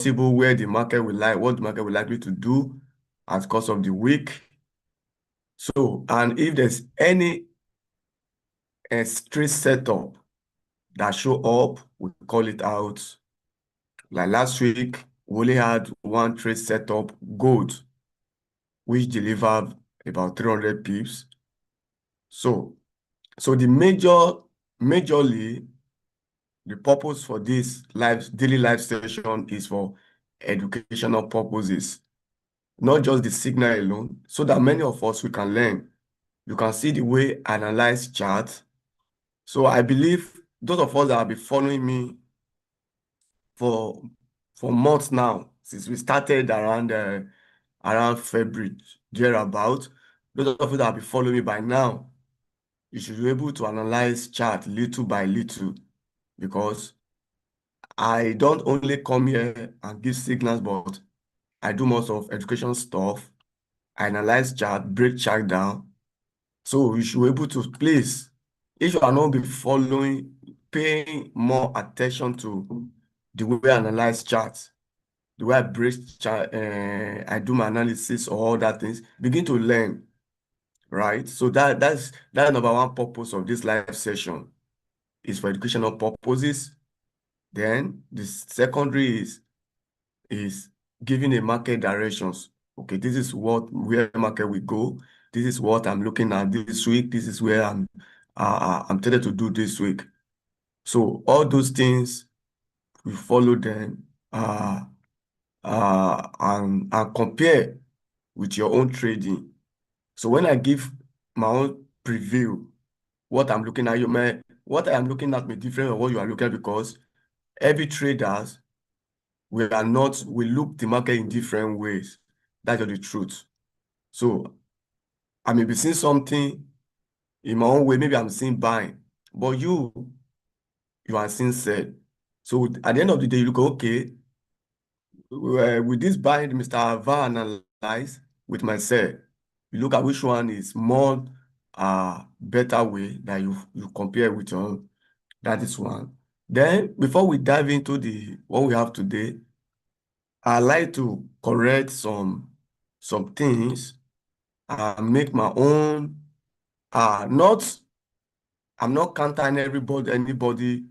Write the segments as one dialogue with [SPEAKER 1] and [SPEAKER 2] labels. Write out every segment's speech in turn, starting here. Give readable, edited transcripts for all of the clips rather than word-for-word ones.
[SPEAKER 1] possible, where the market will like, what the market will likely to do at course of the week. So, and if there's any trade setup that show up, we call it out. Like last week, we only had one trade setup, gold, which delivered about 300 pips. So the majorly, the purpose for this daily live session is for educational purposes, not just the signal alone, so that many of us, we can learn. You can see the way I analyze charts. So I believe those of us that have been following me for months now, since we started around February, thereabout, those of you that have been following me by now, you should be able to analyze chart little by little, because I don't only come here and give signals, but I do most of education stuff. I analyze chart, break chart down. So you should be able to place. If you are not be following, paying more attention to the way I analyze charts, the way I break chart, I do my analysis or all that things, begin to learn, right? So that's number one purpose of this live session, is for educational purposes. Then the secondary is giving a market directions. Okay, this is where market will go. This is what I'm looking at this week. This is where I'm tempted to do this week. So all those things, we follow them and compare with your own trading. So when I give my own preview, what I'm looking at, what I am looking at may different from what you are looking at, because every traders, we look the market in different ways. That's the truth. So I may be seeing something in my own way. Maybe I'm seeing buying, but you are seeing sell. So at the end of the day, you look, okay, with this buying, Mr. Ava analyze with my sell. You look at which one is more better way that you compare with your own. That is one. Then before we dive into what we have today, I like to correct some things and make my own. Not I'm not countering anybody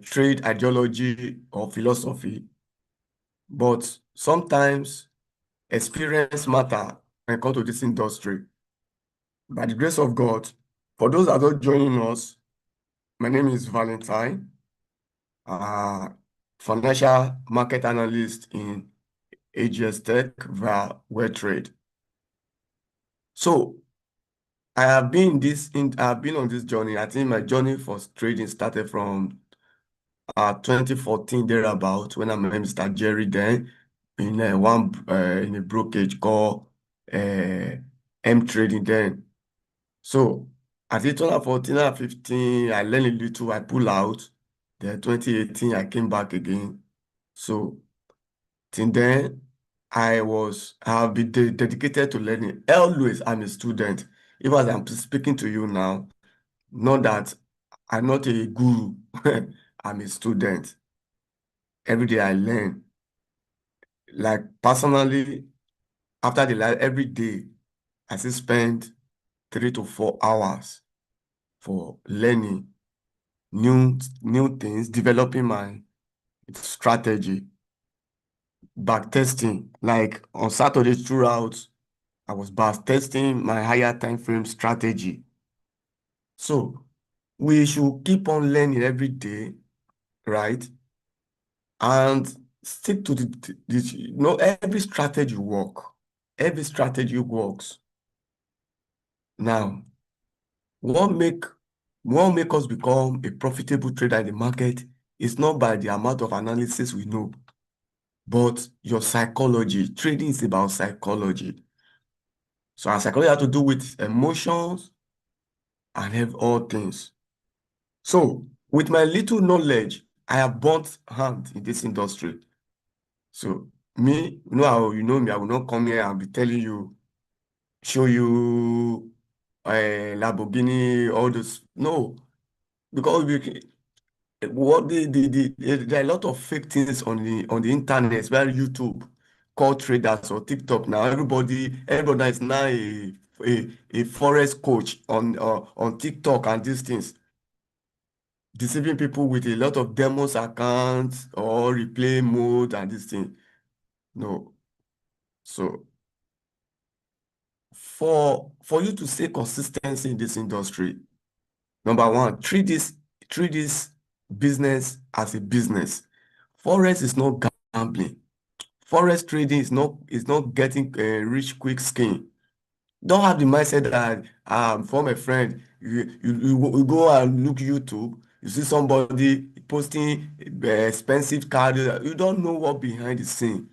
[SPEAKER 1] trade ideology or philosophy, but sometimes experience matter when it comes to this industry. By the grace of God, for those that are joining us, my name is Valentine, uh, financial market analyst in AGS Tech via WebTrade. So I have been on this journey. I think my journey for trading started from 2014 thereabout, when I met Mr. Jerry then in a brokerage called M Trading then. So at 2014 and 15, I learned a little, I pull out. Then 2018, I came back again. So till then, I have been dedicated to learning. Always, I'm a student. Even as I'm speaking to you now, not that I'm not a guru, I'm a student. Every day I learn. Like personally, after the life, every day, I still spend 3 to 4 hours for learning new things, developing my strategy, back testing. Like on Saturday throughout, I was back testing my higher time frame strategy. So we should keep on learning every day, right? And stick to every strategy work. Every strategy works. Now, what make us become a profitable trader in the market is not by the amount of analysis we know, but your psychology. Trading is about psychology. So our psychology has to do with emotions and have all things. So with my little knowledge, I have burnt hand in this industry. So me, you know how you know me, I will not come here and be telling you, show you Lamborghini, all those. No, because There are a lot of fake things on the internet, especially YouTube, called traders or TikTok. Now everybody is now a forex coach on TikTok and these things, deceiving people with a lot of demos accounts or replay mode and this thing. No. So for you to stay consistency in this industry, number one, treat this business as a business. Forex is not gambling. Forex trading is not getting a rich quick scheme. Don't have the mindset that from a friend, you go and look YouTube, you see somebody posting expensive card, you don't know what behind the scene.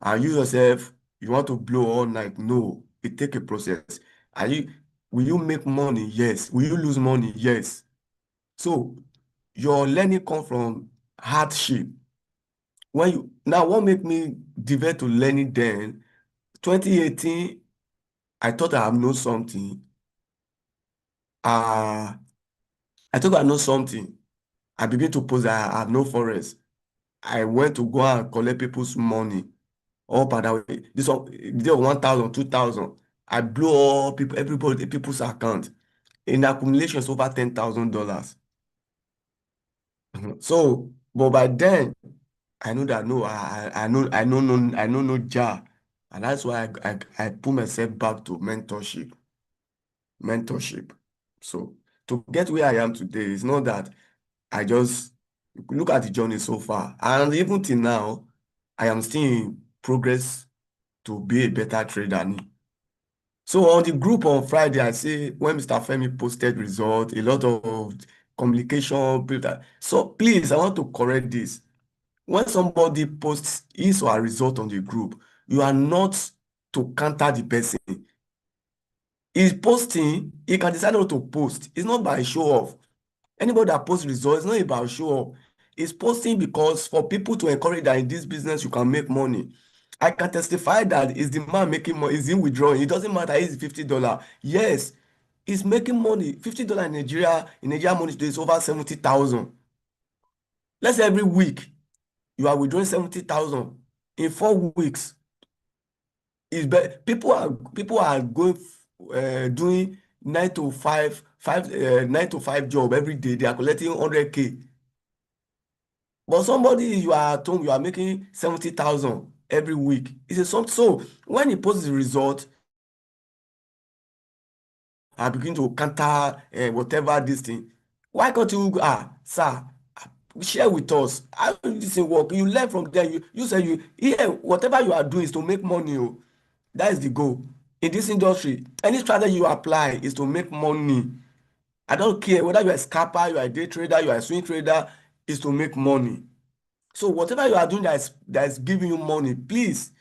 [SPEAKER 1] And you yourself, you want to blow all night. No, it take a process. Are you will you make money? Yes. Will you lose money? Yes. So your learning come from hardship. What make me devote to learning then? 2018, I thought I have know something. Uh, I thought I know something. I begin to post that I have no forest. I went to go and collect people's money. All by that way. This one, they 1,000, 2,000. I blow all people's account. In accumulation, it's over $10,000. So, but by then, I know that no, I know no jar. And that's why I put myself back to mentorship. So to get where I am today, it's not that I just look at the journey so far. And even till now, I am still in progress to be a better trader. So on the group on Friday, I see when Mr. Femi posted result, a lot of communication. So please, I want to correct this. When somebody posts his or her result on the group, you are not to counter the person. He's posting, he can decide not to post. It's not by show off. Anybody that posts results, it's not about show off. It's posting because for people to encourage that in this business you can make money. I can testify that is the man making money, is he withdrawing. It doesn't matter, it's $50. Yes, he's making money. $50 in Nigeria money today is over 70,000. Let's say every week you are withdrawing 70,000 in 4 weeks. People are going doing 9 to 5 job every day. They are collecting 100K. But somebody you are at home, you are making 70,000 every week. It's a something. So when he posts the result, I begin to counter whatever this thing. Why can't you sir, share with us how this thing work? You learn from there. You say whatever you are doing is to make money. Oh. That is the goal. In this industry, any strategy you apply is to make money. I don't care whether you are a scalper, you are a day trader, you are a swing trader, is to make money. So whatever you are doing that is giving you money, please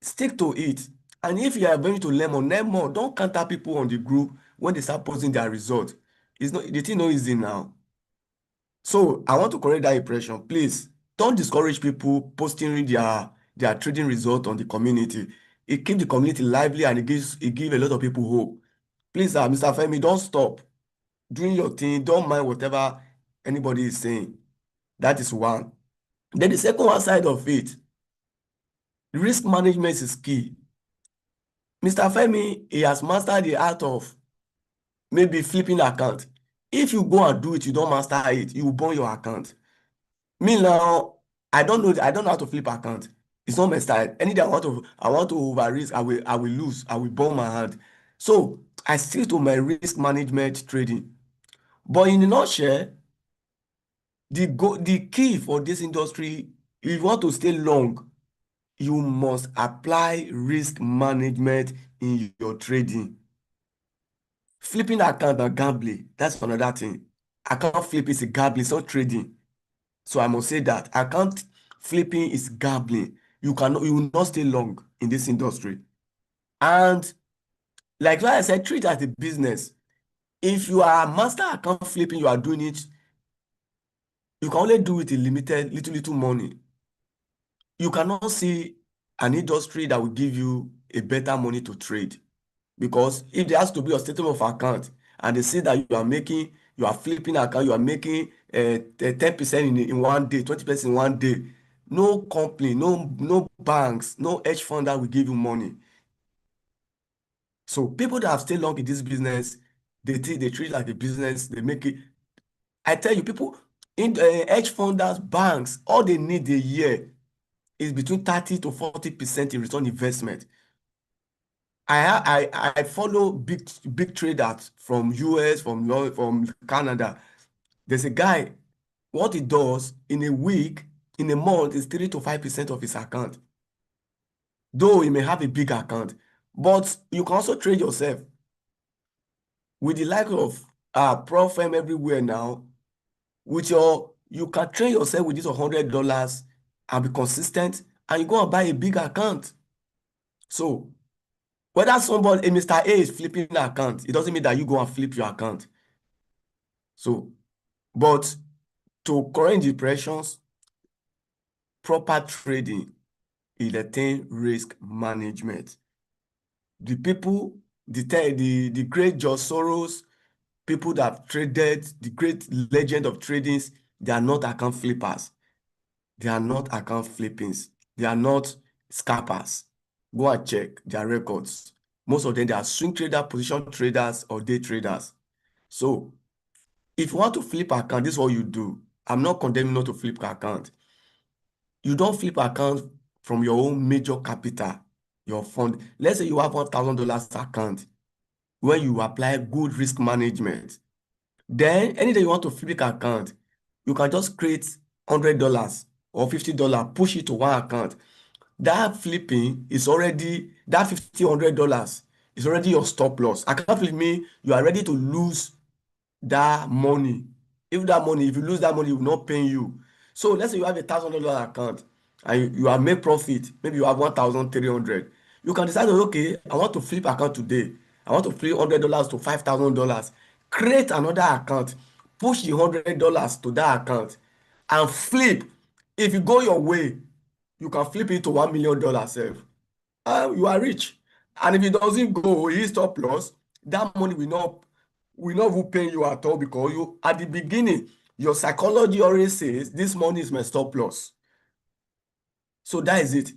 [SPEAKER 1] stick to it. And if you are going to learn more. Don't counter people on the group when they start posting their result. It's not the thing not easy now. So I want to correct that impression. Please don't discourage people posting their trading result on the community. It keeps the community lively and it gives a lot of people hope. Please, Mr. Femi, don't stop doing your thing. Don't mind whatever anybody is saying. That is one. Then the second one side of it, risk management is key. Mr. Femi, he has mastered the art of maybe flipping account. If you go and do it, you don't master it, you will burn your account. Me now, I don't know how to flip account. It's not my style. Any day I want to over risk, I will lose, I will burn my hand. So I stick to my risk management trading. But in a nutshell, the key for this industry, if you want to stay long, you must apply risk management in your trading. Flipping account and gambling, that's another thing. Account flip is a gambling, it's not trading. So I must say that account flipping is gambling. You will not stay long in this industry. And like I said, treat it as a business. If you are a master account flipping, you are doing it, you can only do it in limited, little money. You cannot see an industry that will give you a better money to trade. Because if there has to be a statement of account and they see that you are flipping account, you are making 10% in one day, 20% in one day. No company, no banks, no hedge fund that will give you money. So people that have stayed long in this business, they treat it like a business. They make it. I tell you, people in hedge funders, banks, all they need a year is between 30 to 40% in return investment. I follow big traders from US, from Canada. There's a guy, what he does in a week, in a month, is 3 to 5% of his account. Though he may have a big account, but you can also trade yourself. With the lack of prop firm everywhere now, you can train yourself with this $100 and be consistent, and you go and buy a big account. So whether a Mr. A is flipping an account, it doesn't mean that you go and flip your account. So, but to correct depressions, proper trading is a thing risk management. The people, the great George Soros, people that have traded, the great legend of tradings, they are not account flippers. They are not account flippings. They are not scalpers. Go and check their records. Most of them, they are swing trader, position traders, or day traders. So if you want to flip account, this is what you do. I'm not condemning not to flip account. You don't flip account from your own major capital, your fund. Let's say you have $1,000 account where you apply good risk management. Then anytime you want to flip account, you can just create $100 or $50, push it to one account. That flipping is already, that $100 is already your stop loss. Account flip mean you are ready to lose that money. If you lose that money, it will not pay you. So let's say you have $1,000 account and you have made profit, maybe you have 1,300. You can decide, okay, I want to flip account today. I want to flip $100 to $5,000. Create another account, push the $100 to that account and flip. If you go your way, you can flip it to $1 million sef. You are rich. And if it doesn't go, you stop loss, that money will not even pay you at all, because you, at the beginning, your psychology already says this money is my stop loss. So that is it.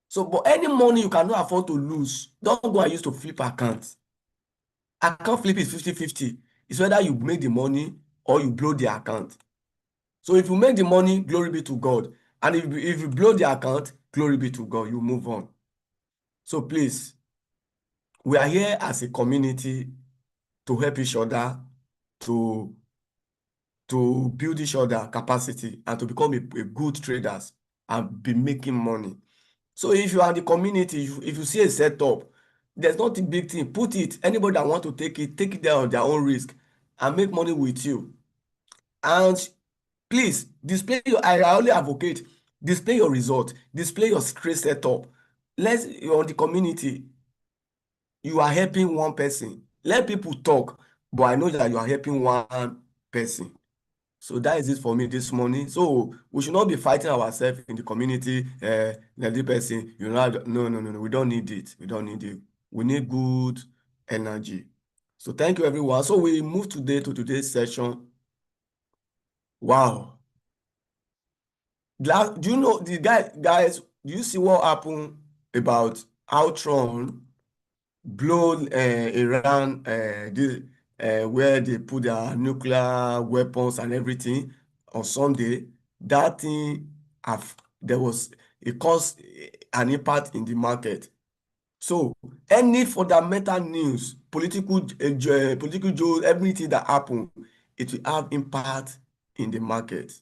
[SPEAKER 1] So, but any money you cannot afford to lose, don't go and use to flip accounts. Account flip is 50-50. It's whether you make the money or you blow the account. So if you make the money, glory be to God. And if you blow the account, glory be to God. You move on. So please, we are here as a community to help each other, to build each other capacity, and to become a good traders and be making money. So if you are in the community, if you see a setup, there's not a big thing, put it. Anybody that want to take it there on their own risk and make money with you. And please display I only advocate, display your result, display your trade setup. You're on the community, you are helping one person. Let people talk, but I know that you are helping one person. So that is it for me this morning. So we should not be fighting ourselves in the community. The person, no. We don't need it. We don't need it. We need good energy. So thank you, everyone. So we move today to today's session. Wow. Do you know the guys? Do you see what happened about how Trump blown Iran, where they put their nuclear weapons and everything on Sunday? That thing, it caused an impact in the market. So any fundamental news, political everything that happen, it will have impact in the market.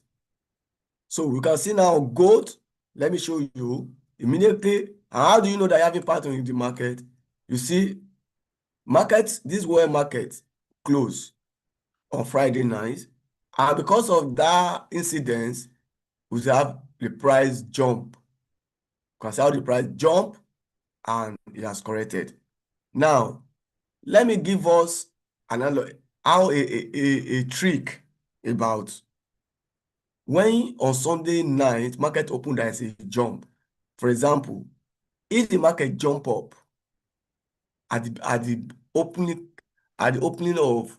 [SPEAKER 1] So we can see now gold. Let me show you immediately. How do you know that you have impact in the market? You see, this world market closed on Friday night, and because of that incident, we have the price jump. You can see how the price jump and it has corrected. Now, let me give us a trick about when on Sunday night market open, there is a jump. For example, if the market jump up at the opening of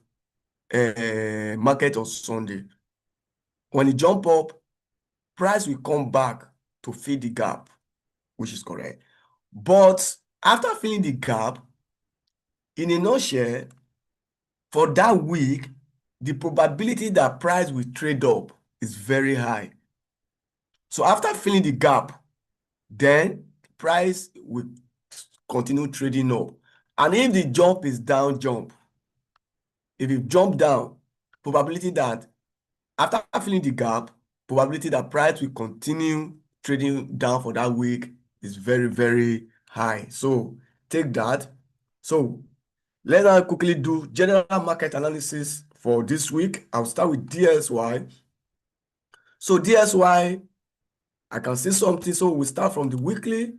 [SPEAKER 1] market on Sunday. When it jump up, price will come back to fill the gap, which is correct. But after filling the gap, in a nutshell, for that week, the probability that price will trade up is very high. So after filling the gap, then price will continue trading up. And if the jump is down jump, if it jump down, probability that after filling the gap, probability that price will continue trading down for that week is very, very high. So take that. So let's now quickly do general market analysis for this week. I'll start with DSY. So DSY, I can see something. So we start from the weekly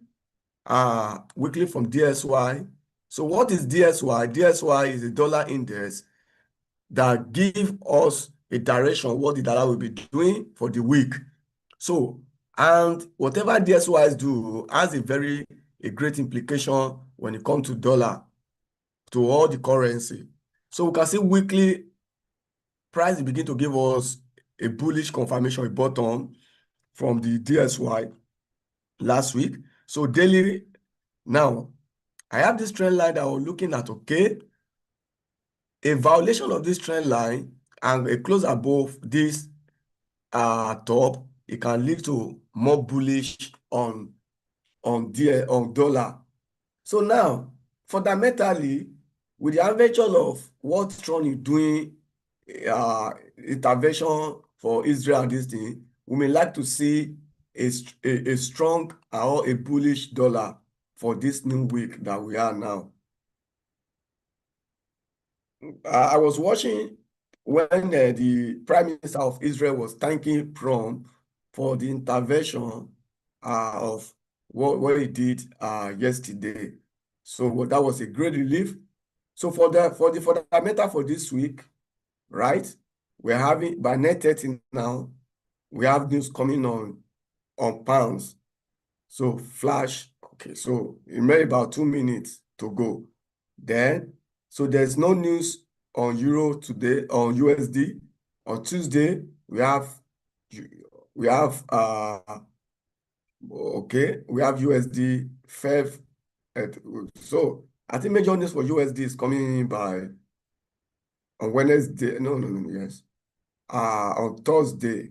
[SPEAKER 1] from DSY. So what is DSY? DSY is a dollar index that give us a direction what the dollar will be doing for the week. So, and whatever DSYs do has a great implication when it comes to dollar, to all the currency. So we can see weekly price begin to give us a bullish confirmation, a bottom from the DSY last week. So daily, now I have this trend line that I was looking at, okay? A violation of this trend line and a close above this top, it can lead to more bullish on dollar. So now, fundamentally, with the adventure of what Trump is doing, intervention for Israel and this thing, we may like to see a strong or a bullish dollar for this new week that we are now. I was watching when the Prime Minister of Israel was thanking Trump for the intervention of what he did yesterday. So that was a great relief. So for the fundamental for this week, right? We're having by 9:30 now, we have news coming on pounds. So flash, okay, so it may about 2 minutes to go. Then, so there's no news on euro today, on USD. On Tuesday, we have USD, FEV. So I think major news for USD is coming in by on Wednesday. Yes. On Thursday.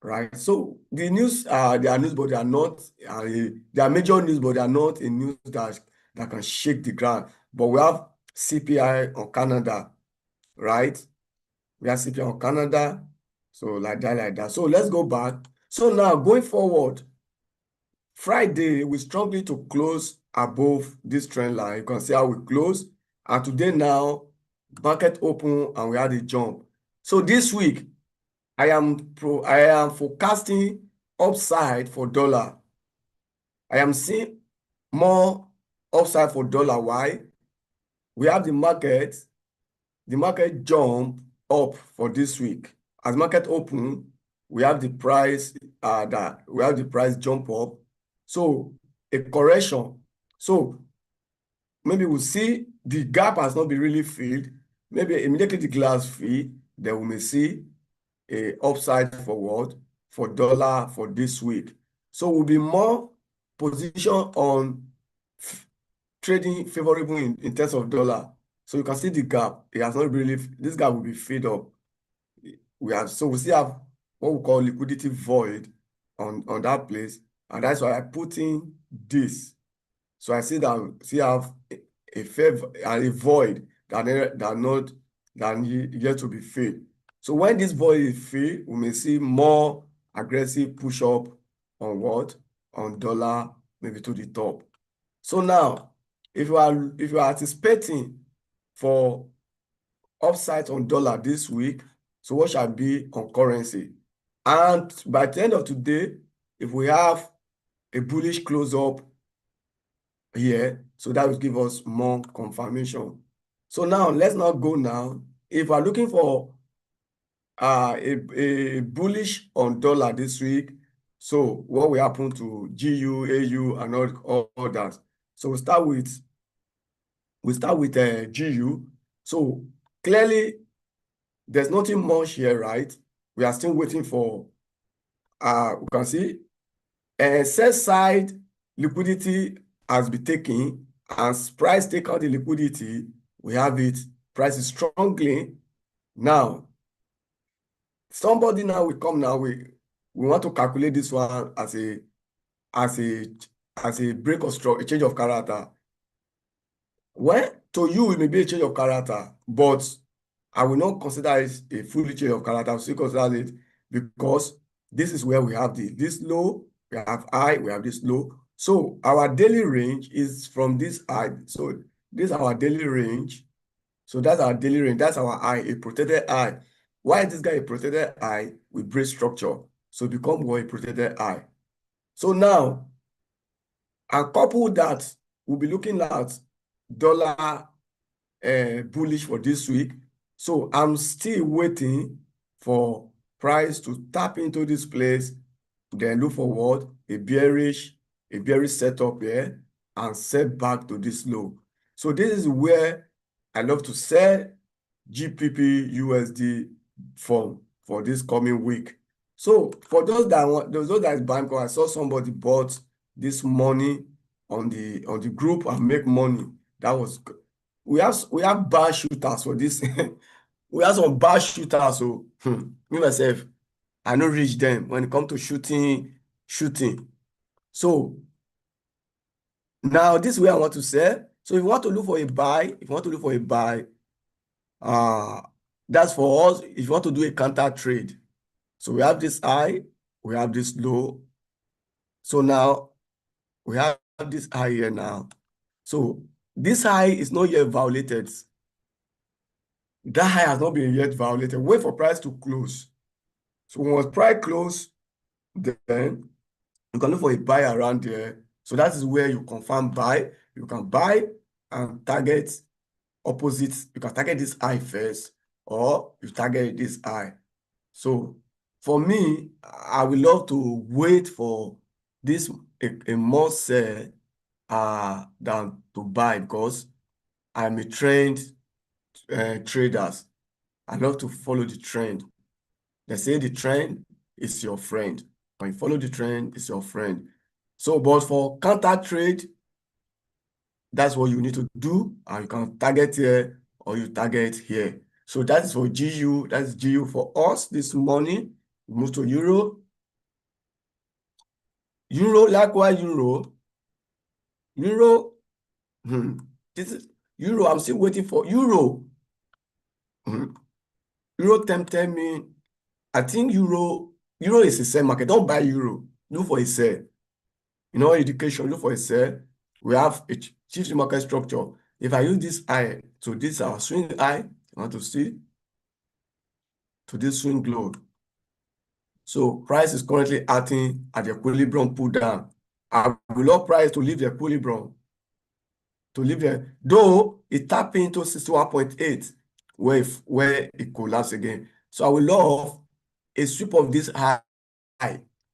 [SPEAKER 1] Right. So the news, they are news, but they are not, they are major news, but they are not a news that can shake the ground. But we have CPI on Canada, right? We have CPI on Canada. So like that. So let's go back. So now going forward, Friday, we strongly to close above this trend line. You can see how we close. And today now, market open and we had a jump. So this week, I am forecasting upside for dollar. I am seeing more upside for dollar. Why? We have the market jump up for this week. As market open, we have the price jump up. So a correction. So maybe we'll see the gap has not been really filled. Maybe immediately the glass fill, then we may see a upside forward for dollar for this week. So we'll be more positioned on trading favorable in terms of dollar. So you can see the gap. It has not really, this gap will be filled up. We still have what we call liquidity void on that place. And that's why I put in this. So I see that we have a favor and a void that yet to be filled. So when this void is filled, we may see more aggressive push up on what? On dollar, maybe to the top. So now, if you are anticipating for upside on dollar this week, so what shall be on currency? And by the end of today, if we have a bullish close up here, so that will give us more confirmation. So now let's not go now. If we're looking for a bullish on dollar this week, so what will happen to GU, AU, and all that? So we start with GU. So clearly, there's nothing much here, right? We are still waiting for, we can see, sell side liquidity has been taken, and price take out the liquidity. We have it. Price is strongly. Now, somebody now will come now. We want to calculate this one as a as a break of straw, a change of character. Well, to you, it may be a change of character, but I will not consider it a full change of character. I will still consider it because this is where we have this low, we have high, we have this low. So our daily range is from this high. So this is our daily range. So that's our daily range. That's our high, a protected high. Why is this guy a protected high with break structure? So become what a protected high. So now, and couple that, we'll be looking at dollar bullish for this week. So I'm still waiting for price to tap into this place, then look forward, a bearish setup here, and set back to this low. So this is where I love to sell GBP USD for this coming week. So for those that want, those that is buying, I saw somebody bought this money on the group and make money. That was good. We have bar shooters for this. We have some bar shooters. So me myself, I no reach them when it comes to shooting. So now this way I want to sell. So if you want to look for a buy, uh that's for us. If you want to do a counter trade, so we have this high, we have this low. So now we have this high here now. So this high is not yet violated. That high has not been yet violated. Wait for price to close. So once price close, then you can look for a buy around there. So that is where you confirm buy. You can buy and target opposites. You can target this high first, or you target this high. So for me, I would love to wait for this a more sell than to buy, because I'm a trained traders. I love to follow the trend. They say the trend is your friend. When you follow the trend, it's your friend. So, but for counter trade, that's what you need to do, and you can target here or you target here. So that is for GU. That's GU for us this morning. We move to Euro. Euro, likewise, Euro. Euro, this is Euro. I'm still waiting for Euro. Euro tempted me. I think Euro is a sell market. Don't buy Euro. Look for a sell. In our education, look for a sell. We have a shift market structure. If I use this eye, so this is our swing eye, you want to see, to this swing low. So price is currently acting at the equilibrium pull down. I would love price to leave the equilibrium, to leave there, though it tapped into 61.8 where it collapsed again. So I would love a sweep of this high,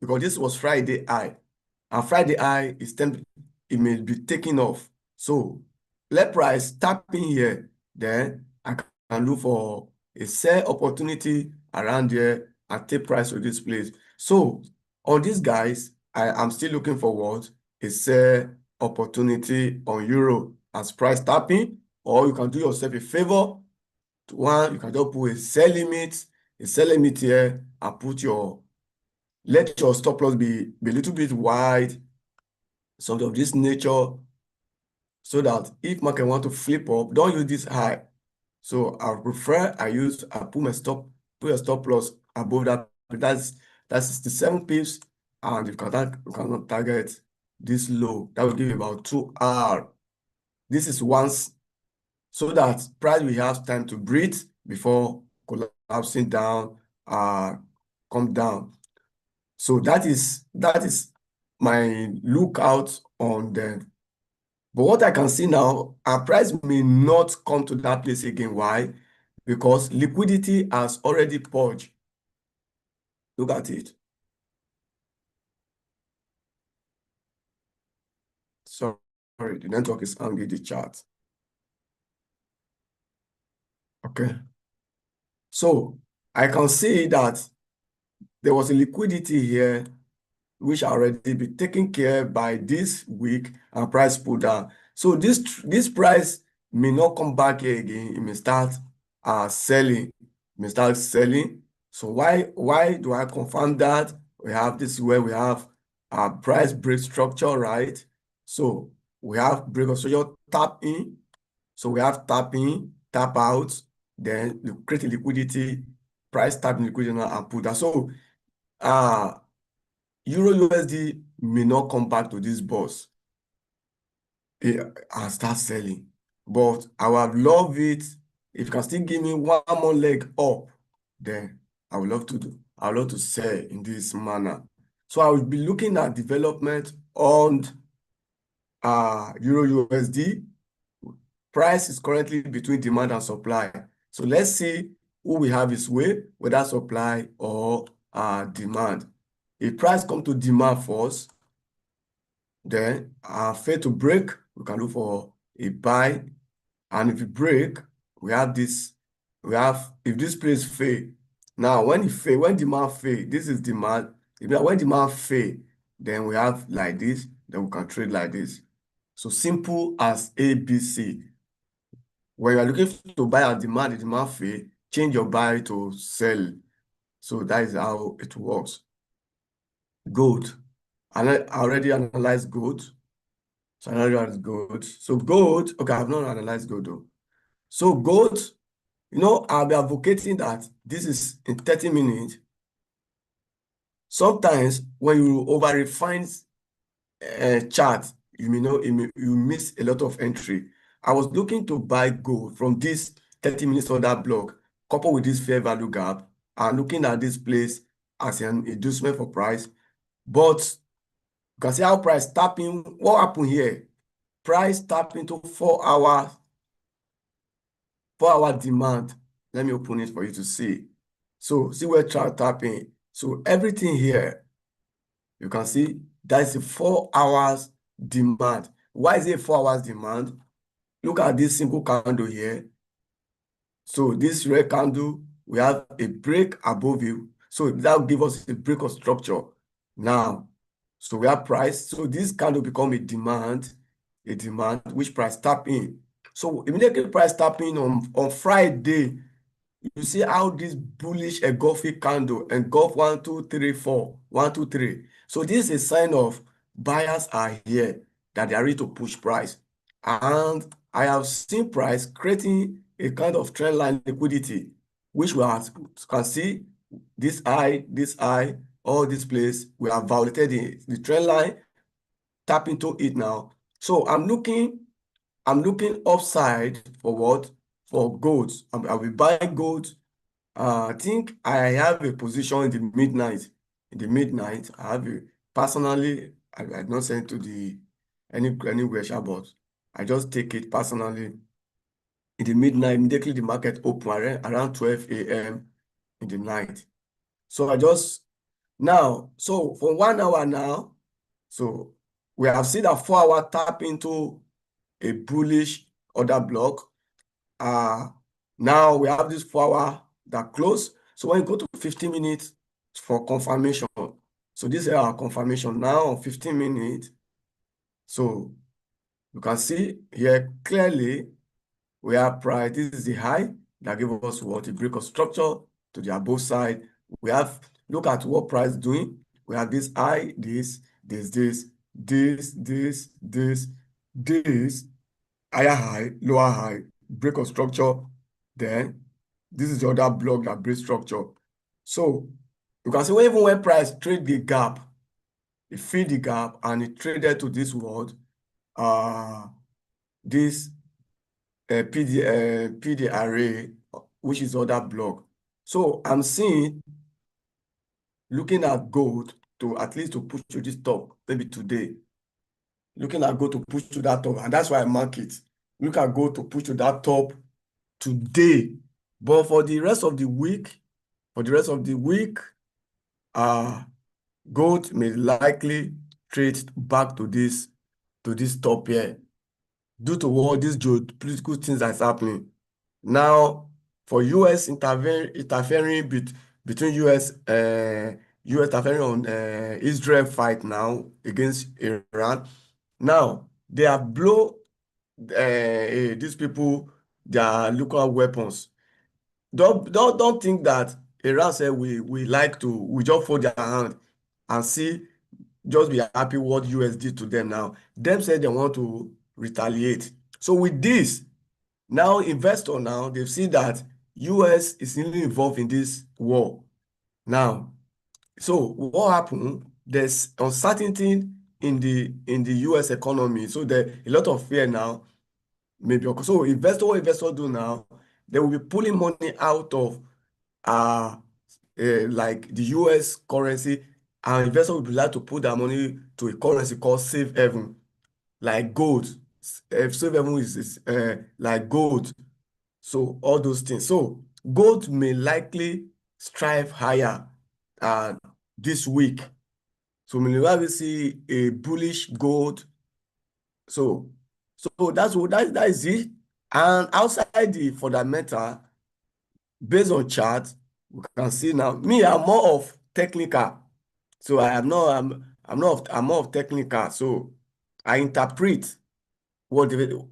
[SPEAKER 1] because this was Friday high, and Friday high is it may be taking off. So let price tap in here, then I can look for a sell opportunity around there and take price to this place. So on these guys, I'm still looking forward a sell opportunity on Euro as price tapping, or you can do yourself a favor. One, you can just put a sell limit here, and let your stop loss be a little bit wide, something of this nature, so that if market want to flip up, don't use this high. So I prefer I put a stop loss above that. That's 67 pips, and you cannot target this low. That will give you about 2 hours. This is once, so that price will have time to breathe before collapsing down, come down. So that is my lookout on them. But what I can see now, our price may not come to that place again. Why? Because liquidity has already purged. Look at it. Sorry, the network is angry, the chart. Okay. So I can see that there was a liquidity here which already be taken care by this week and price pull down. So this price may not come back here again. It may start selling. It may start selling. So why do I confirm that? We have this where we have our price break structure, right? So we have break of structure tap in. So we have tap in, tap out, then you create a liquidity, price tap in liquidity and pull down. So Euro USD may not come back to this boss and start selling. But I would love it if you can still give me one more leg up, then I would love to do. I would love to sell in this manner. So I will be looking at development on Euro USD. Price is currently between demand and supply. So let's see who we have his way, whether supply or demand. If price come to demand first, then fail to break, we can look for a buy. And if it break, we have if this place fail. Now, when demand fail, this is demand. When demand fail, then we have like this, then we can trade like this. So simple as ABC. When you are looking to buy at demand, the demand fail, change your buy to sell. So that is how it works. Gold. I already analyzed gold. So I analyzed gold. So gold, okay, I have not analyzed gold though. So gold, I'll be advocating that this is in 30 minutes. Sometimes when you over refine chart, you miss a lot of entry. I was looking to buy gold from this 30 minutes order block, coupled with this fair value gap, and looking at this place as an inducement for price. But you can see how price tapping. What happened here? Price tap into 4 hour demand. Let me open it for you to see. So see where chart tapping. So everything here, you can see that's a 4 hours demand. Why is it 4 hours demand? Look at this single candle here. So this red candle, we have a break above you. So that will give us a break of structure. Now, so we have price. So this candle become a demand which price tap in. So immediately price tap in on Friday, you see how this bullish engulfing candle engulf 1, 2, 3, 4, 1, 2, 3. So this is a sign of buyers are here, that they are ready to push price. And I have seen price creating a kind of trend line liquidity, which we can see this high, all this place, we have violated the trend line, tap into it now. So I'm looking upside for what? For gold. I'll be buying gold. I think I have a position in the midnight. I have personally, I not send to the anywhere, but I just take it personally. In the midnight, immediately the market open around 12 a.m. in the night. So so for 1 hour now, so we have seen that 4 hour tap into a bullish order block. Now we have this 4 hour that close. So when you go to 15 minutes for confirmation, so this is our confirmation now on 15 minutes. So you can see here clearly we have price. This is the high that give us what? A break of structure to the above side. We have, look at what price doing. We have this high, this, higher high, lower high, break of structure. Then this is the other block that breaks structure. So you can see even when price trade the gap, it fill the gap and it traded to this word, this PD array, which is other block. So I'm seeing, looking at gold to at least to push to this top, maybe today. Looking at gold to push to that top, and that's why I mark it. Look at gold to push to that top today. But for the rest of the week, gold may likely trade back to this top here due to all these geopolitical things that's happening. Now, for US interfering between US interfering on Israel fight now against Iran. Now they have blown these people their nuclear weapons. Don't think that Iran said we like to we just fold their hand and see just be happy what US did to them now. Them said they want to retaliate. So with this, now investor now they've seen that US is really involved in this war. Now, so what happened? There's uncertainty in the US economy. So there a lot of fear now. Maybe so what investors do now, they will be pulling money out of uh, like the US currency, and investors will be like to put their money to a currency called safe haven, like gold. Safe haven is like gold. So all those things. So gold may likely strive higher uh, this week. So we will see a bullish gold. So that's what that is it. And outside the fundamental, based on chart, we can see now. Me, I'm more of technical. So I'm more of technical. So I interpret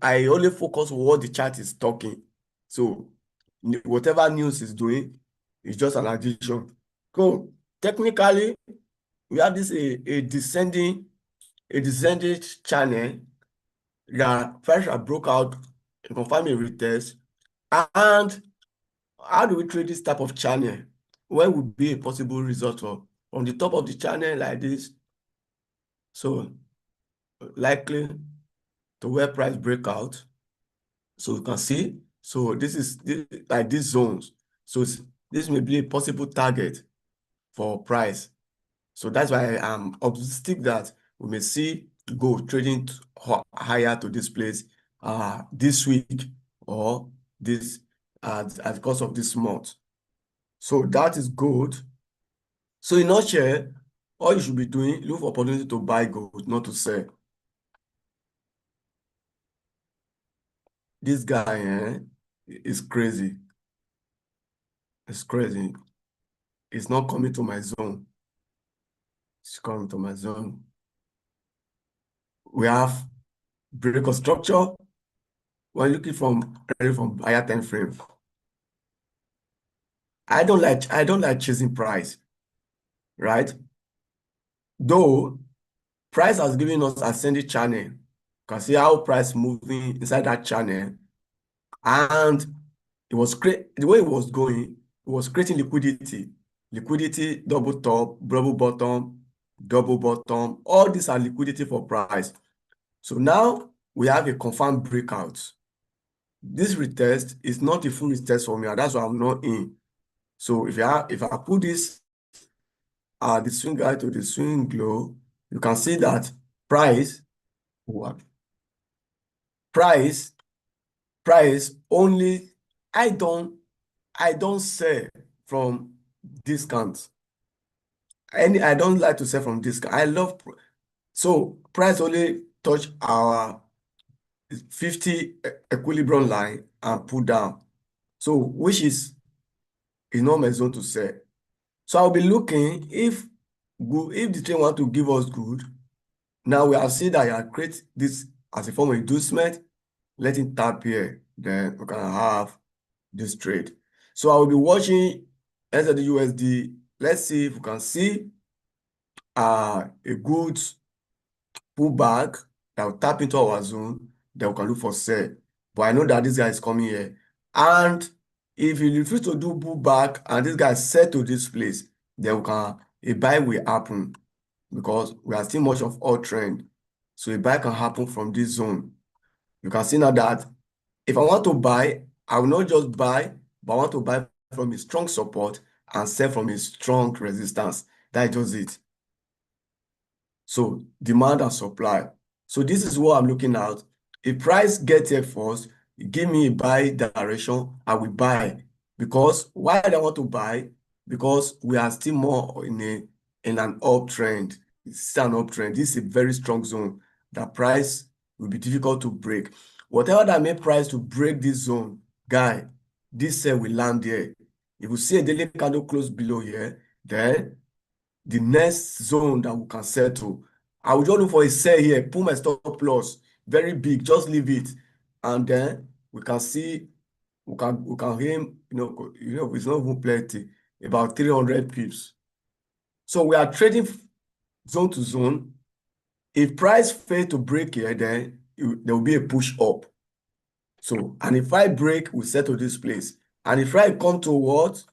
[SPEAKER 1] I only focus on what the chart is talking. So whatever news is doing is just an addition. So technically, we have this a descending channel that first broke out, confirm a retest. And how do we trade this type of channel? When would be a possible result of on the top of the channel like this? So likely to where price breakout. So you can see, so this is like these zones. So this may be a possible target for price. So that's why I'm optimistic that we may see gold trading higher to this place this week or this at the course of this month. So that is gold. So in a nutshell, all you should be doing, look for opportunity to buy gold, not to sell. This guy is crazy. It's crazy. It's not coming to my zone. It's coming to my zone. We have break of structure. We're looking from higher time frame. I don't like chasing price, right? Though price has given us ascending channel. You can see how price moving inside that channel, and it was the way it was going, it was creating liquidity, double top, double bottom. All these are liquidity for price. So now we have a confirmed breakout. This retest is not a full retest for me, and that's why I'm not in. So if I put this the swing guide to the swing glow, you can see that price only I don't sell from discounts. I don't like to sell from discount. I love so price only touch our 50 equilibrium line and pull down. So which is not my zone to sell. So I'll be looking if the trend want to give us good. Now we have seen that I create this as a form of inducement. Let it tap here. Then we can have this trade. So I will be watching NZD-USD. Let's see if we can see a good pullback that will tap into our zone. Then we can look for sell. But I know that this guy is coming here. And if you refuse to do pullback and this guy set to this place, then a buy will happen because we are still much of all trend. So a buy can happen from this zone. You can see now that if I want to buy, I will not just buy, but I want to buy from a strong support and sell from a strong resistance. That is just it. So demand and supply. So this is what I'm looking at. If price gets here first, give me a buy direction, I will buy. Because why do I want to buy? Because we are still more in an uptrend. It's still an uptrend. This is a very strong zone. That price will be difficult to break. Whatever that may price to break this zone, guy, this sell will land there. If we see a daily candle close below here, then the next zone that we can sell to, I will just look for a sell here, put my stop loss very big, just leave it, and then we can see we can aim, it's not even plenty, about 300 pips. So we are trading zone to zone. If price fail to break here, then there will be a push up. So, and if I break, we settle this place. And if I come towards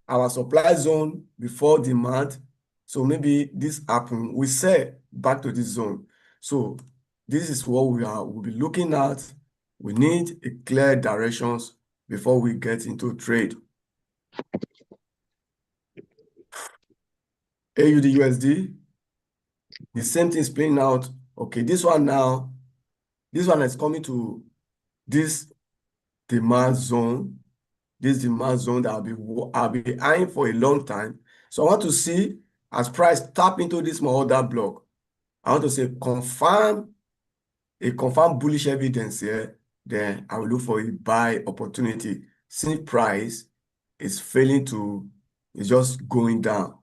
[SPEAKER 1] our supply zone before demand, so maybe this happen, we sell back to this zone. So this is what we'll be looking at. We need a clear directions before we get into trade. AUD USD, the same thing is playing out. Okay, this one now, this one is coming to this demand zone. This demand zone that I'll be eyeing for a long time. So I want to see as price tap into this my order block. I want to say confirm bullish evidence here. Then I will look for a buy opportunity. Since price is failing to, it's just going down.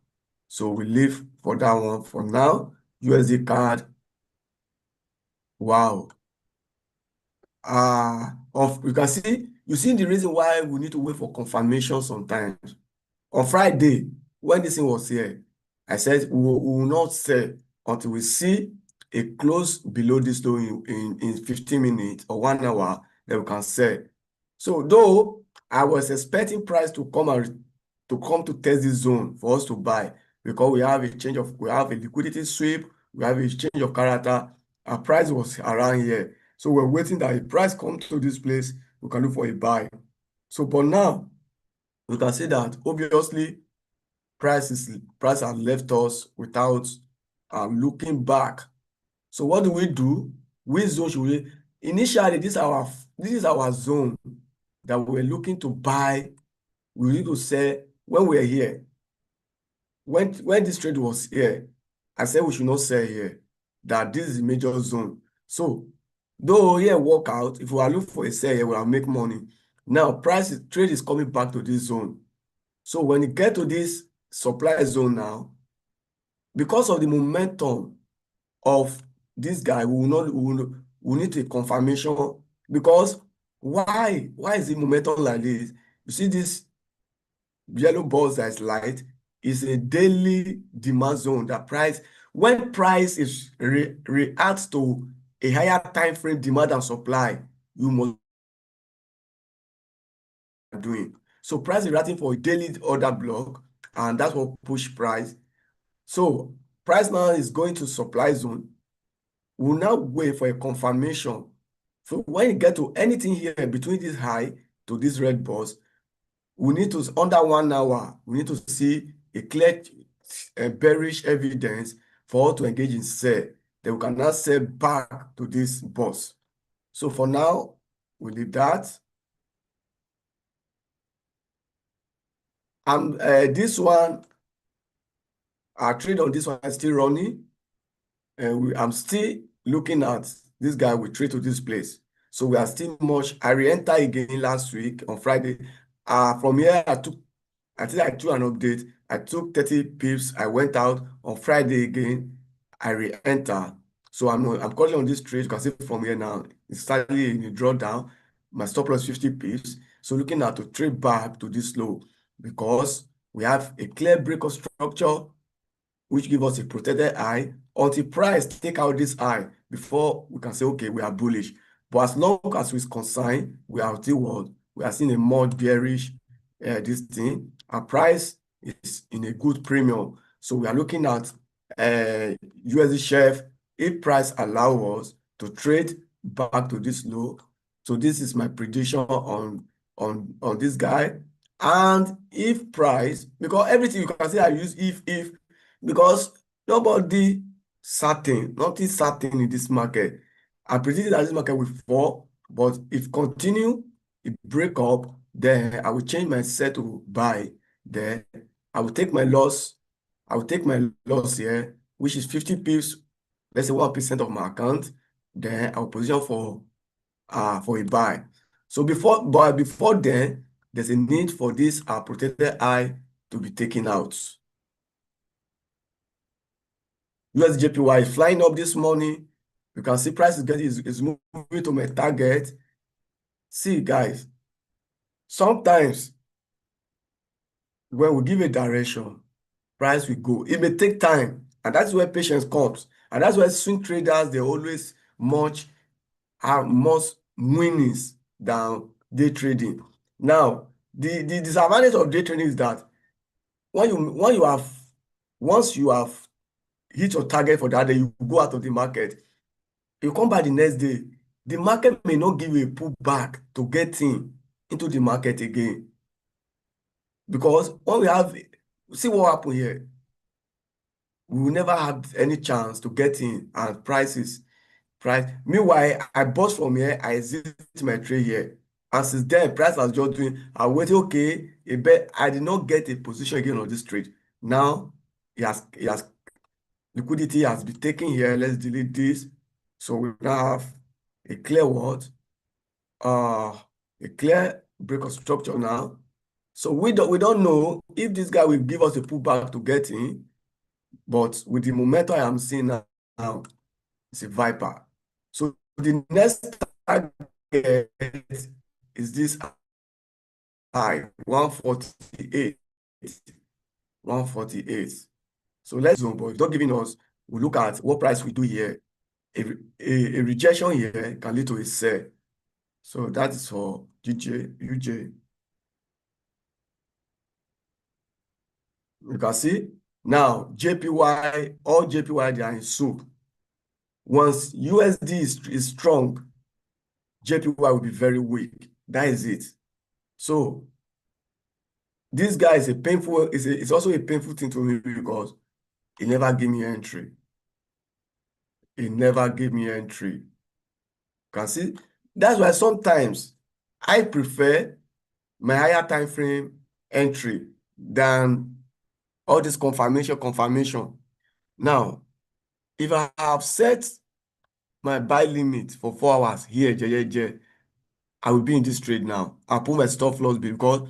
[SPEAKER 1] So we leave for that one for now. USD card. Wow. You can see, you see the reason why we need to wait for confirmation sometimes. On Friday, when this thing was here, I said we will not sell until we see a close below this low in 15 minutes or 1 hour, then we can sell. So though I was expecting price to come to test this zone for us to buy, because we have a liquidity sweep, we have a change of character. Our price was around here. So we're waiting that if price comes to this place, we can look for a buy. So but now we can see that obviously price has left us without looking back. So what do we do? Which zone should we? Initially, this is our zone that we're looking to buy. We need to sell when we're here. When this trade was here, I said we should not sell here, that this is the major zone. So though here work out, if we are looking for a sell here, we'll make money. Now trade is coming back to this zone. So when you get to this supply zone now, because of the momentum of this guy, we need a confirmation. Because why is the momentum like this? You see this yellow balls that is light is a daily demand zone. When price is reacts to a higher time frame demand and supply, you must doing. So price is reacting for a daily order block, and that's what push price. So price now is going to supply zone. We'll now wait for a confirmation. So when you get to anything here between this high to this red bars, we need to, under 1 hour, we need to see a clear bearish evidence for us to engage in sell. Then we can now sell back to this boss. So for now, we leave that. And this one, our trade on this one is still running. And I'm still looking at this guy will trade to this place. So we are still much. I re-enter again last week on Friday. From here, I think I took an update. I took 30 pips. I went out on Friday again. I re-enter. So I'm currently on this trade. You can see from here now. It's slightly in a drawdown. My stop loss 50 pips. So looking at to trade back to this low, because we have a clear break of structure, which give us a protected eye until price take out this eye before we can say, okay, we are bullish. But as long as we're concerned, we are still what? We are seeing a more bearish this thing. Our price is in a good premium. So we are looking at USD Chef. If price allow us to trade back to this low. So this is my prediction on this guy. And if price, because everything you can say I use if, because nothing certain in this market. I predicted that this market will fall, but if continue, it break up, then I will change my set to buy. Then I will take my loss. I will take my loss here, which is 50 pips, let's say 1% of my account. Then I will position for a buy. So before then, there's a need for this protected high to be taken out. USJPY is flying up this morning. You can see price is moving to my target. See, guys, sometimes when we give a direction, price will go. It may take time, and that's where patience comes. And that's why swing traders, they always have most winnings than day trading. Now, the disadvantage of day trading is that once you have hit your target for that day, you go out of the market. You come back the next day, the market may not give you a pullback to get into the market again. Because when we have, see what happened here. We will never have any chance to get in and price. Meanwhile, I bought from here, I exit my trade here. And since then, price was just doing, I waited, okay, I did not get a position again on this trade. Now, liquidity has been taken here. Let's delete this. So we now have a clear what? A clear break of structure now. So we don't know if this guy will give us a pullback to get in, but with the momentum I am seeing now, it's a Viper. So the next target is this high, 148. 148. So let's zoom, but if not giving us, we look at what price we do here. A rejection here can lead to a sell. So that is for UJ. You can see now JPY, all JPY, they are in soup. Once USD is strong, JPY will be very weak. That is it. So this guy is it's also a painful thing to me because he never gave me entry. He never gave me entry. You can see? That's why sometimes I prefer my higher time frame entry than all this confirmation. Now, if I have set my buy limit for 4 hours here, I will be in this trade now. I'll put my stop loss because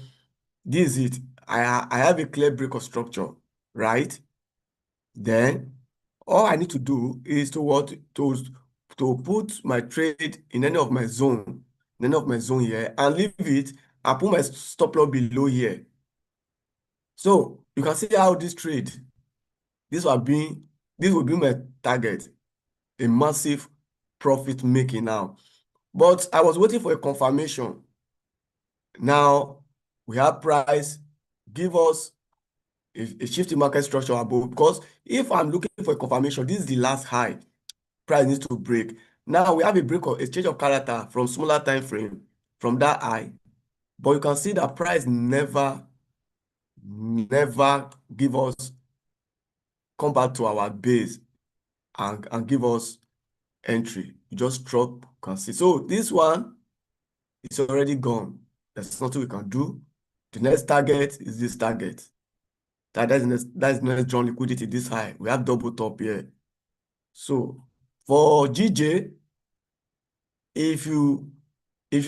[SPEAKER 1] this is it. I have a clear break of structure, right? Then all I need to do is to put my trade in any of my zone here and leave it and put my stop loss below here. So you can see how this trade, this will be my target, a massive profit making now. But I was waiting for a confirmation. Now we have price give us a shift in market structure above, because if I'm looking for a confirmation, this is the last high. Price needs to break. Now we have a change of character from smaller time frame from that high, but you can see that price never give us come back to our base and give us entry. You just drop, you can see. So this one is already gone. There's nothing we can do. The next target is this target. That's next drawn liquidity this high. We have double top here. So for GJ, if you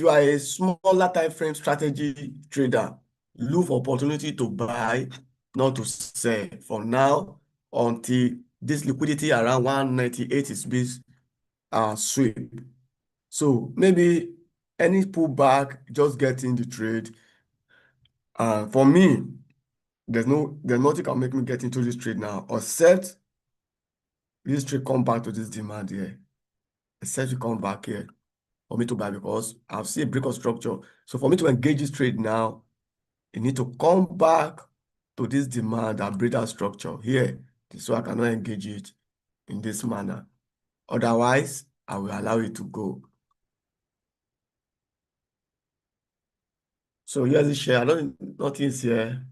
[SPEAKER 1] are a smaller time frame strategy trader, look for opportunity to buy, not to sell for now until this liquidity around 198 is being sweep. So maybe any pullback, just get in the trade. For me, there's nothing can make me get into this trade now, except this trade come back to this demand here. Except you come back here for me to buy, because I've seen a break of structure. So for me to engage this trade now, you need to come back to this demand and break that structure here, so I cannot engage it in this manner. Otherwise, I will allow it to go. So USD share, nothing is here.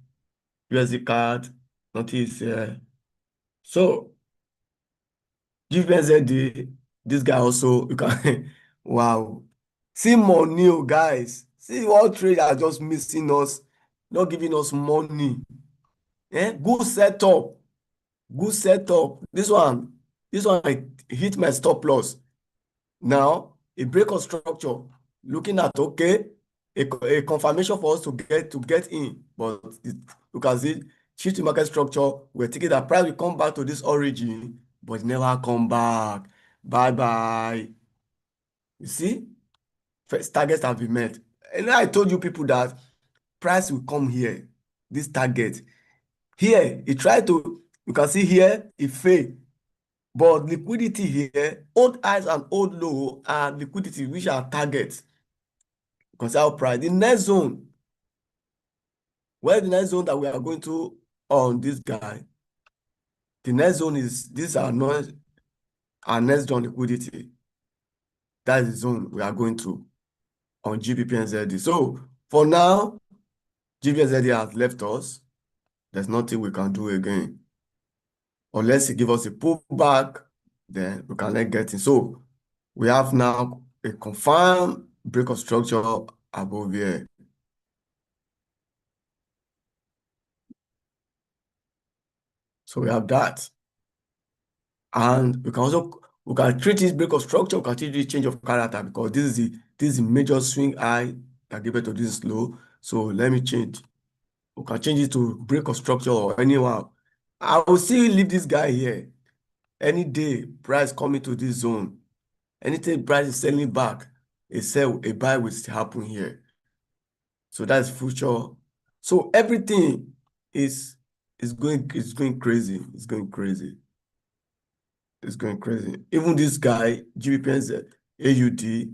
[SPEAKER 1] USD card, nothing is here. So GBNZD, this guy also, you can, wow. See money, guys. See what trade are just missing us, not giving us money. Good setup. Good setup. This one, I hit my stop loss. Now, a break of structure. Looking at, okay, a confirmation for us to get in. But you can see shift in market structure. We're thinking that price will come back to this origin, but it never come back. Bye bye. You see, first targets have been met. And I told you people that price will come here. This target here, it tried to. You can see here it failed. But liquidity here, old highs and old low are liquidity which are targets. Consider price. The next zone, where the next zone that we are going to on this guy, the next zone is this our next zone liquidity. That is the zone we are going to on GBP/USD. So for now, GBP/USD has left us. There's nothing we can do again. Unless he give us a pullback, then we can let get in. So we have now a confirmed break of structure above here. So we have that. And we can treat this break of structure, we can treat this change of character, because this is the major swing high that give it to this low. So let me change. We can change it to break of structure or anyone. I will still leave this guy here. Any day price coming to this zone, anything price is selling back, a buy will still happen here. So that's future. So everything is going crazy. It's going crazy. It's going crazy. Even this guy, GBP AUD,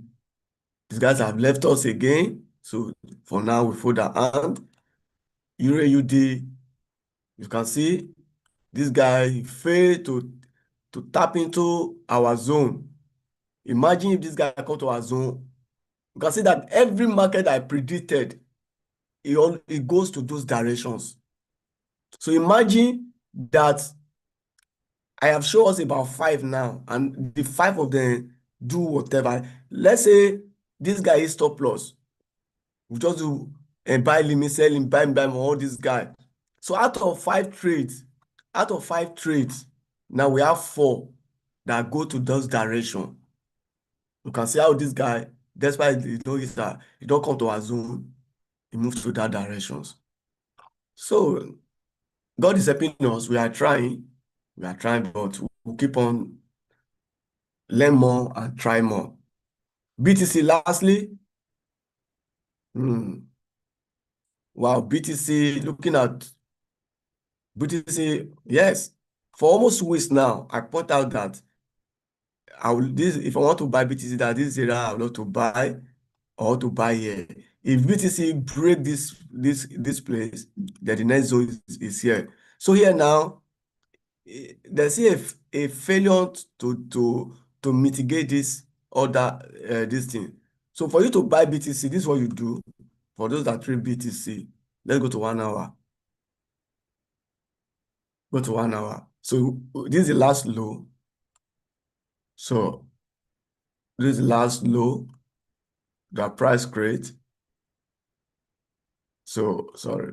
[SPEAKER 1] these guys have left us again. So for now, we fold our hand. Euro AUD, you can see this guy failed to tap into our zone. Imagine if this guy come to our zone. You can see that every market I predicted, it goes to those directions. So imagine that I have shown us about 5 now, and the 5 of them do whatever. Let's say this guy is stop loss. We just do buy limit, sell him, buy all this guy. So out of 5 trades, now we have 4 that go to those direction. You can see how this guy, despite he don't come to our zone, he moves to that directions. So God is helping us. We are trying, but we'll keep on learn more and try more. BTC lastly. Wow, BTC, looking at BTC, yes. For almost weeks now, I point out that if I want to buy BTC, that this area I want to buy or to buy here. If BTC break this place, then the next zone is here. So here now, there's a failure to mitigate this this thing. So for you to buy BTC, this is what you do. For those that trade BTC, let's go to 1 hour. Go to 1 hour. So this is the last low. So this is the last low that price create. So sorry.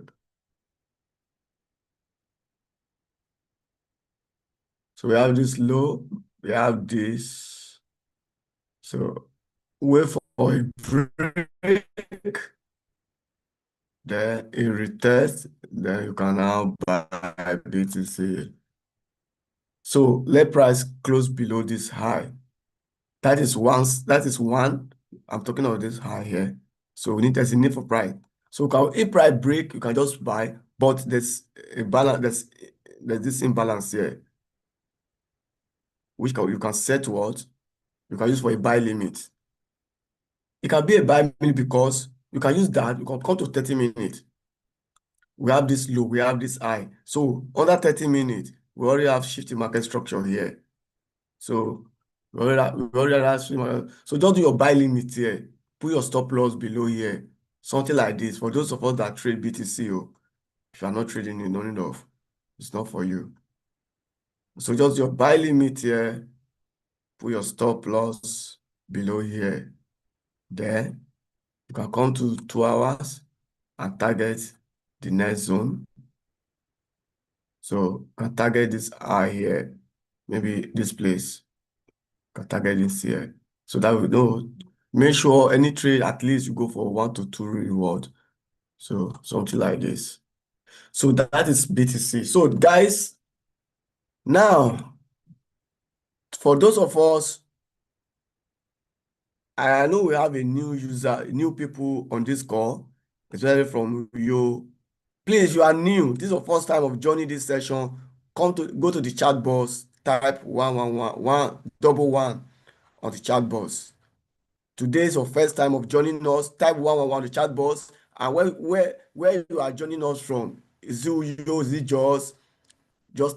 [SPEAKER 1] So we have this low, we have this. So wait for a break, then a retest, then you can now buy BTC. So let price close below this high. That is one. I'm talking about this high here. So there's a need for price. So if price break, you can just buy, but there's a balance, there's this imbalance here, which you can set what you can use for a buy limit. It can be a buy limit because you can use that, you can come to 30 minutes. We have this low, we have this high. So under 30 minutes, we already have shifting market structure here. So we already have so just do your buy limit here. Put your stop loss below here. Something like this. For those of us that trade BTC, if you are not trading, you don't need of. It's not for you. So just your buy limit here. Put your stop loss below here. Then you can come to 2 hours and target the next zone. So you can target this high here, maybe this place. You can target this here. So that we know Make sure any trade at least you go for 1 to 2 reward. So something like this. So that is BTC. So guys, now for those of us, I know we have a new user, new people on this call, especially from you. Please, you are new. This is your first time of joining this session. Go to the chat box, type 111 on the chat box. Today is your first time of joining us. Type 111 on the chat box, and where you are joining us from. Is it you? Is it just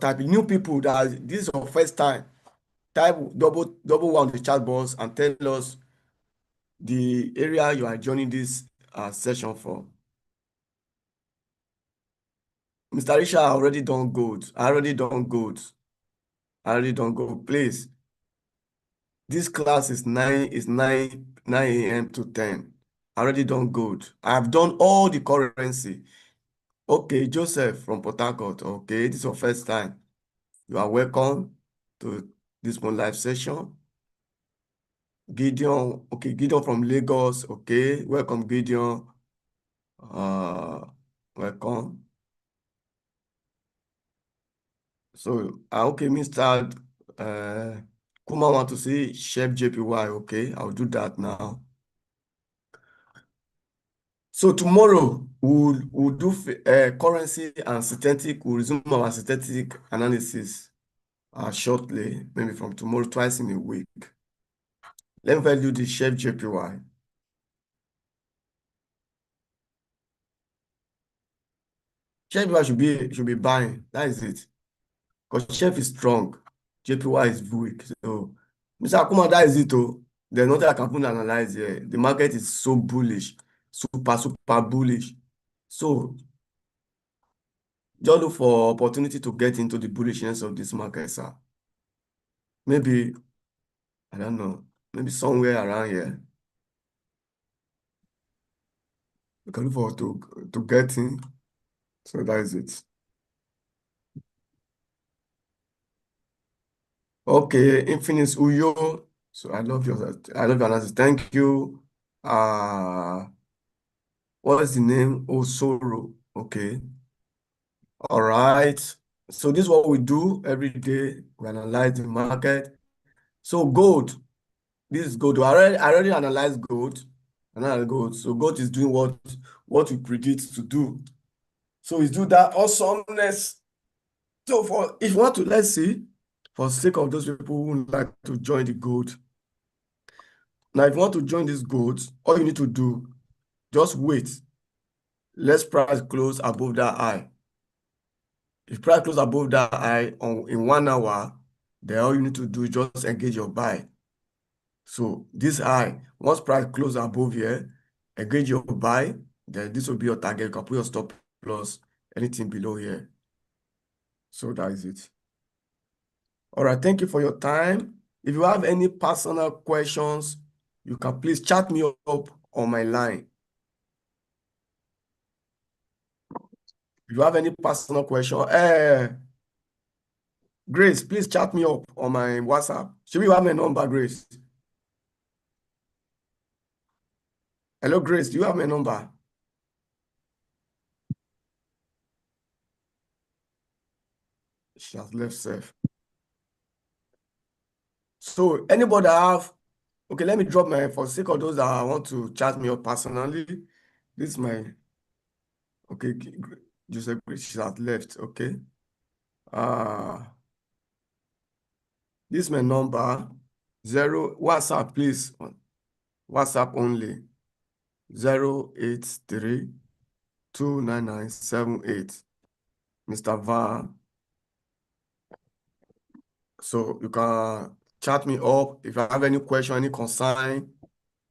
[SPEAKER 1] type new people that this is your first time. Type double one on the chat box and tell us the area you are joining this session from. Mr. Risha, I already done good. I already done good. I already done good. Please, this class is 9 a.m. to 10. I already done good. I've done all the currency. Okay, Joseph from Port Harcourt. Okay, this is your first time. You are welcome to this one live session. Gideon, okay, Gideon from Lagos. Okay, welcome, Gideon. Welcome. So, okay, Mr. Kuma want to see Chef JPY. Okay, I'll do that now. So tomorrow we'll do currency and synthetic. We'll resume our synthetic analysis shortly, maybe from tomorrow, twice in a week. Let me first do the Chef JPY. Chef JPY should be buying. That is it. Because Chef is strong, JPY is weak. So, Mr. Akuma, that is it. Oh. There's nothing I can put analyze here. The market is so bullish, super bullish. So, just look for opportunity to get into the bullishness of this market, sir. Maybe, I don't know, maybe somewhere around here. You can look forward to get in. So that is it. Okay, Infinite Uyo. So I love your analysis. Thank you. What is the name? Osoro. Okay. All right. So this is what we do every day. We analyze the market. So gold. This is gold. I already analyzed gold. So gold is doing what we predict to do. So it's do that awesomeness. So if you want to, let's see, for the sake of those people who would like to join the gold. Now, if you want to join this gold, all you need to do, just wait. Let's price close above that high. If price close above that high in 1 hour, then all you need to do is just engage your buy. So this high, once price close above here, engage your buy, then this will be your target. You can put your stop loss, anything below here. So that is it. All right, thank you for your time. If you have any personal questions, you can please chat me up on my line. If you have any personal question, Grace, please chat me up on my WhatsApp. Should you have my number, Grace? Hello, Grace, do you have my number? She has left safe. So anybody have, okay, let me drop for the sake of those that want to chat me up personally. This is my, okay, Joseph Grace, she has left, okay. This is my number, WhatsApp, please. WhatsApp only, 083-299-78. Mr. Van. So you can chat me up. If you have any question, any concern,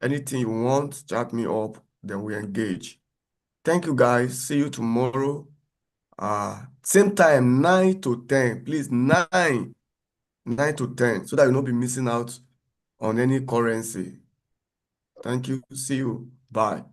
[SPEAKER 1] anything you want, chat me up, then we engage. Thank you, guys. See you tomorrow. Same time, 9 to 10. Please, 9 to 10, so that you'll not be missing out on any currency. Thank you. See you. Bye.